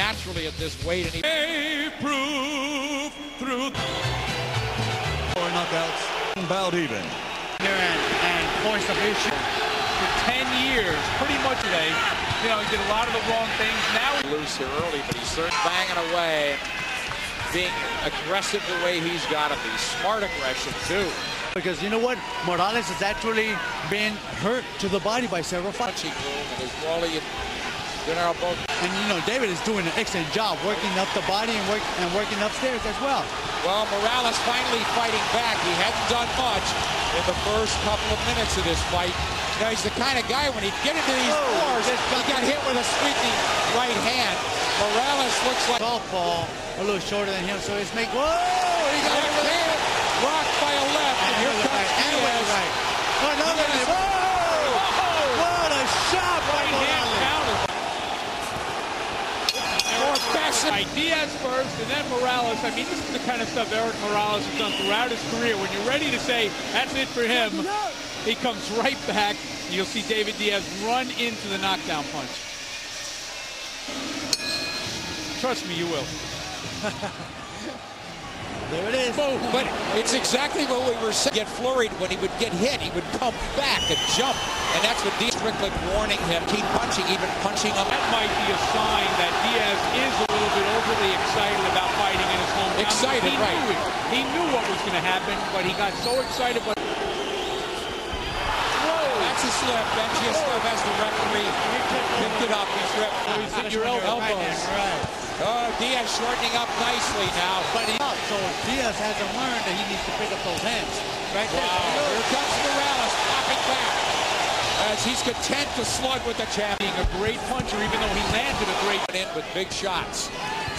naturally at this weight. And he prove through 4 knockouts. Bout even. And point submission for 10 years, pretty much today. You know, he did a lot of the wrong things. Now he's loose here early, but he's certainly banging away, being aggressive the way he's got to be. Smart aggression, too. Because you know what? Morales has actually been hurt to the body by several fights. Punching room, and as Wally and Gennaro both. And you know, David is doing an excellent job working up the body and working upstairs as well. Well, Morales finally fighting back. He hadn't done much in the first couple of minutes of this fight. You know, he's the kind of guy, when he'd get into these wars, he got hit with a sweeping right hand. Morales looks like Southpaw, a little shorter than him, so it's whoa! He got hit with a rocked by a left, and here comes Diaz. Right. Another whoa! What a shot by Morales! Diaz first, and then Morales. I mean, this is the kind of stuff Erik Morales has done throughout his career. When you're ready to say, that's it for him, he comes right back. You'll see David Diaz run into the knockdown punch. Trust me, you will. There it is. But it's exactly what we were saying. Get flurried when he would get hit. He would come back and jump. And that's what Diaz-Erik warning him. Keep punching, even punching him. That might be a sign that Diaz is a little bit overly excited about fighting in his hometown. Excited, right. He knew what was going to happen, but he got so excited. Whoa! That's a slip. Ben Giaslov has the referee. Picked it up. He's ripped. He's hit your elbows. Right. Oh, Diaz shortening up nicely now. But so Diaz hasn't learned that he needs to pick up those hands. Right there. Wow. Here comes Morales, popping back. As he's content to slug with the champion. Being a great puncher, even though he landed a great in with big shots.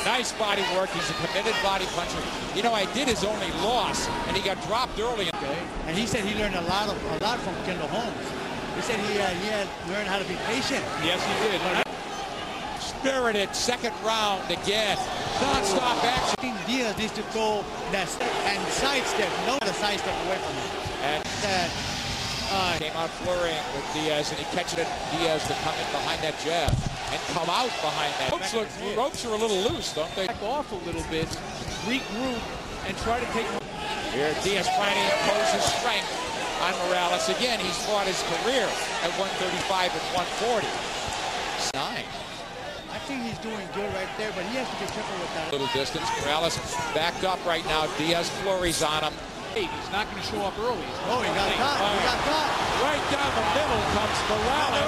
Nice body work. He's a committed body puncher. You know, I did his only loss, and he got dropped early. Okay. And he said he learned a lot from Kendall Holmes. He said he had learned how to be patient. Yes, he did. Spirited second round again. Non-stop action. Diaz needs to throw that and sidestep. No, the sidestep away from him. And that came out flurrying with Diaz, and he catches it. Diaz to come in behind that jab and come out behind that. Ropes are a little loose, don't they? Back off a little bit, regroup, and try to take. Here, Diaz trying to impose his strength on Morales. Again, he's fought his career at 135 and 140. 9. I think he's doing good right there, but he has to be careful with that. Little distance. Morales backed up right now. Diaz flurries on him. He's not going to show up early. Oh, he got caught. He got caught. Right down the middle comes Morales.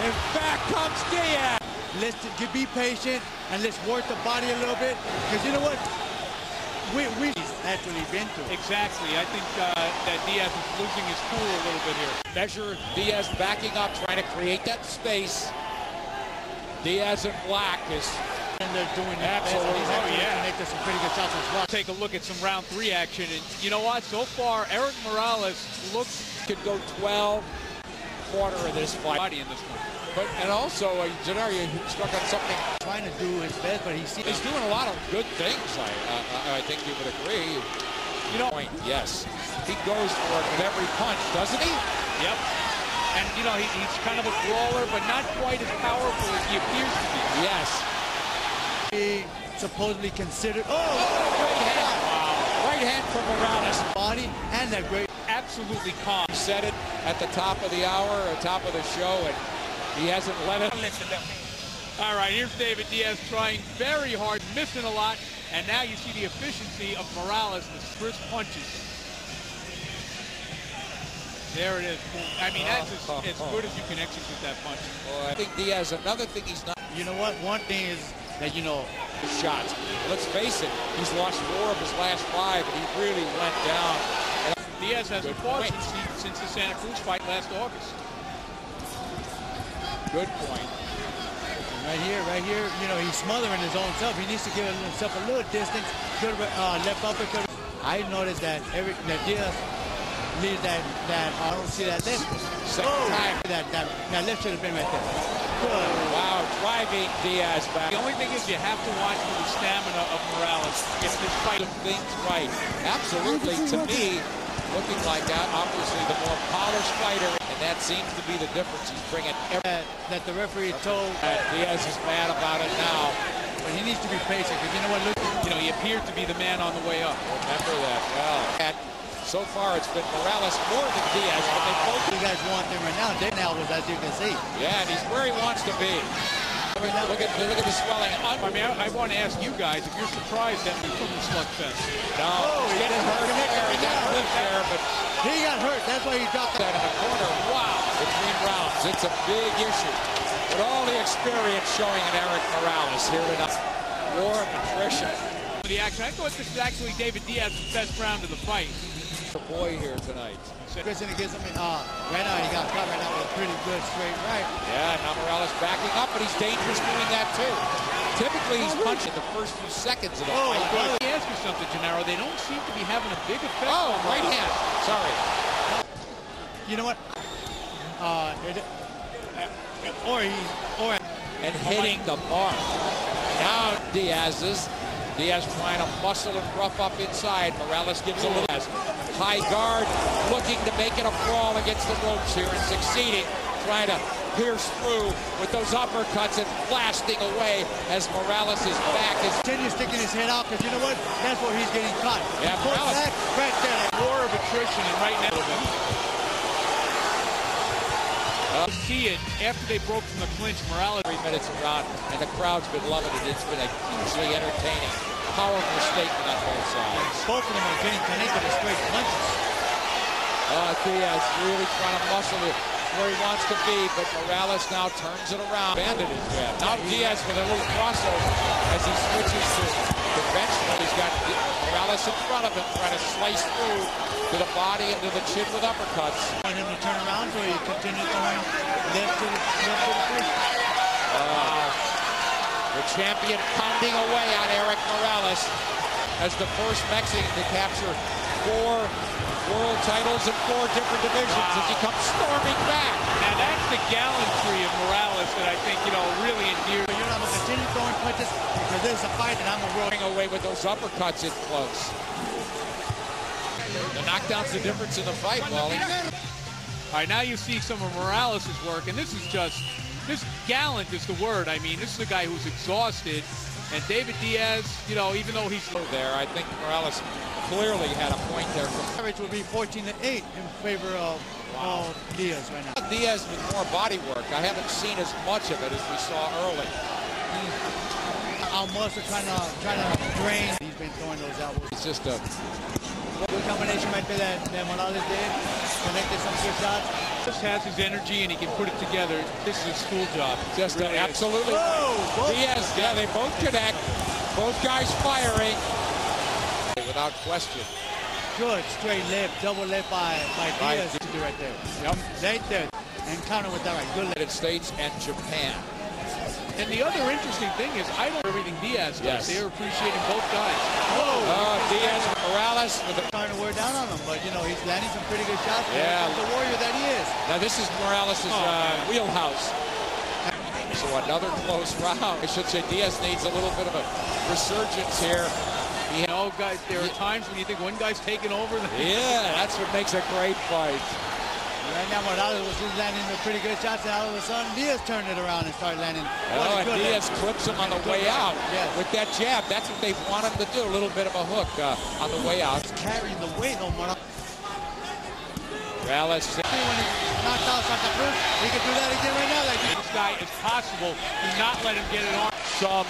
And back comes Diaz. Let's be patient and let's work the body a little bit. Because you know what? We've actually been to. Exactly. I think that Diaz is losing his cool a little bit here. Measure Diaz backing up, trying to create that space. Diaz in black is. And they're doing that. Absolutely. He's connected some pretty good shots as well. Take a look at some round 3 action. And you know what? So far, Erik Morales looks could go 12 quarter of this fight. Body in this one. But and also, Gennaro struck on something. Trying to do his best, but he's doing a lot of good things. I think you would agree. You know, yes, he goes for it with every punch, doesn't he? Yep. And you know, he's kind of a brawler, but not quite as powerful as he appears to be. Yes. He supposedly considered. Right hand. Wow. Right hand from Morales. Body and that great. Absolutely calm. He said it at the top of the hour, or top of the show, and he hasn't let it. All right, here's David Diaz trying very hard, missing a lot, and now you see the efficiency of Morales, the crisp punches. There it is. I mean, that's as good as you can execute that punch. Well, I think Diaz, another thing he's not. You know what? One thing is that, you know, shots. Let's face it, he's lost 4 of his last 5, and he really went down. Diaz hasn't fought since the Santa Cruz fight last August. Good point. Right here, you know, he's smothering his own self. He needs to give himself a little distance. Good left uppercut. I noticed that Diaz leaves that I don't see that left. Second time. That left should have been right there. Good. Wow, driving Diaz back. The only thing is you have to watch for the stamina of Morales. If this fight things right. Absolutely, to me, looking like that, obviously the more polished fighter, and that seems to be the difference. He's bringing that the referee told. Diaz is mad about it now. but he needs to be patient because you know what? Look, You know, he appeared to be the man on the way up. Remember that well. And so far, it's been Morales more than Diaz, but they both. you guys want them right now. They now was, as you can see. Yeah, and he's where he wants to be. Look at the swelling. I mean, I want to ask you guys if you're surprised that he's from the slugfest. No, he's getting hurt there. He got hurt there, but He got hurt. That's why he dropped that in the corner. Wow, between rounds, it's a big issue. But all the experience showing in Erik Morales here tonight. War of attrition. The action. I thought this was actually David Diaz's best round of the fight. The boy here tonight. Christian against him. Right now he got caught right now with a pretty good straight right. Yeah, now Morales backing up, but he's dangerous doing that too. Typically, he's punching the first few seconds of the fight. Let me ask you something, Gennaro. They don't seem to be having a big effect. Oh, right hand. Sorry. You know what? And hitting the mark. Now Diaz trying to muscle and rough up inside. Morales gives a little high guard, looking to make it a brawl against the ropes here and succeeding, trying to pierce through with those uppercuts and blasting away as Morales' back is. Continue sticking his head out because you know what? That's where he's getting caught. Yeah, Morales. Back, right there. War of attrition, and right now. You see it after they broke from the clinch. Morales 3 minutes around, and the crowd's been loving it. It's been a hugely entertaining, powerful statement on both sides. Both of them are getting connected with straight punches. Diaz really trying to muscle it where he wants to be, but Morales now turns it around. Banded his jab. Now Diaz with a little crossover as he switches to conventional. He's got Morales in front of him, trying to slice through to the body and to the chin with uppercuts. I want him to turn around so he continues throwing left to the face. The champion pounding away on Erik Morales as the first Mexican to capture 4 world titles in 4 different divisions as he comes storming back. Now that's the gallantry of Morales that I think, you know, really endears. You're not going to continue throwing punches because this is a fight and I'm a world. Away with those uppercuts in close. The knockdown's the difference in the fight, Wally. All right, now you see some of Morales' work, and this gallant is the word. I mean, this is a guy who's exhausted, and David Diaz, you know, even though he's there, I think Morales clearly had a point there. Average will be 14-8 in favor of Diaz right now. Diaz with more body work. I haven't seen as much of it as we saw early. Almost trying to drain. He's been throwing those elbows. It's just a good combination right there that Morales did. Connected some good shots. just has his energy and he can put it together. This is a school job. Just really absolutely. Diaz, yeah, they both connect. Both guys firing. Without question. Good straight left, double left by Diaz right there. Yep. Right there. And counter with that right. Good left. United States and Japan. And the other interesting thing is, I don't know everything Diaz does. Yes. They're appreciating both guys. Diaz and Morales with a Trying to wear down on him, but you know he's landing some pretty good shots. Yeah. The warrior that he is. Now this is Morales' wheelhouse. So another close round. I should say Diaz needs a little bit of a resurgence here. You know, guys, there are times when you think one guy's taking over. Yeah, that's what makes a great fight. Right now Morales was just landing the pretty good shots, and all of a sudden Diaz turned it around and started landing. Oh, and Diaz clips him on the way out with that jab. That's what they want him to do, a little bit of a hook on the way out. He's carrying the weight on Morales. Morales. When he knocked out Santa Cruz, he could do that again right now. Like This guy is possible. Do not let him get it on. Some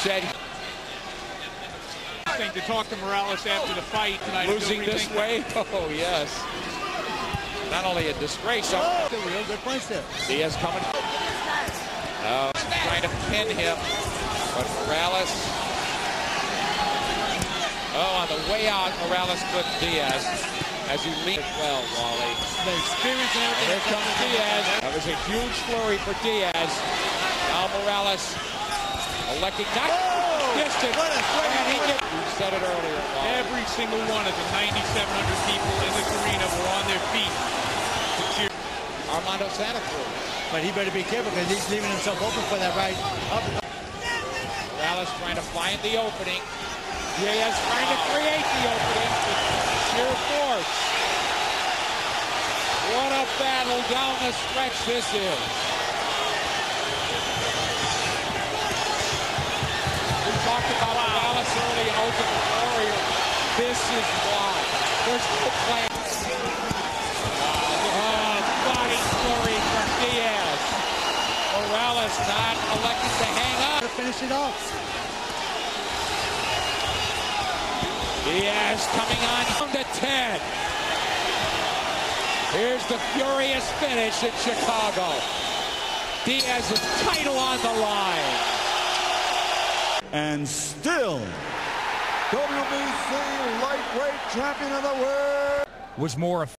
said To talk to Morales after the fight tonight. losing this way. Oh, yes. Not only a disgrace. a real good punch there. Diaz coming. Trying to pin him. But Morales. Oh, on the way out, Morales clipped Diaz as he leaned well, Wally. The experience and everything. Here comes Diaz. That was a huge flurry for Diaz. Now Morales electing not distance. What a strike. We said it earlier, Wally. Every single one of the 9,700 people in this arena were on their feet to cheer. Armando Santa Cruz. But he better be careful because he's leaving himself open for that right uppercut. Morales trying to find the opening. Diaz trying to create the opening with sheer force. What a battle down the stretch this is. play. Body flurry from Diaz. Morales not elected to hang up. Finish it off. Diaz coming on to 10. Here's the furious finish in Chicago. Diaz's title on the line. And still, WBC lightweight champion of the world was more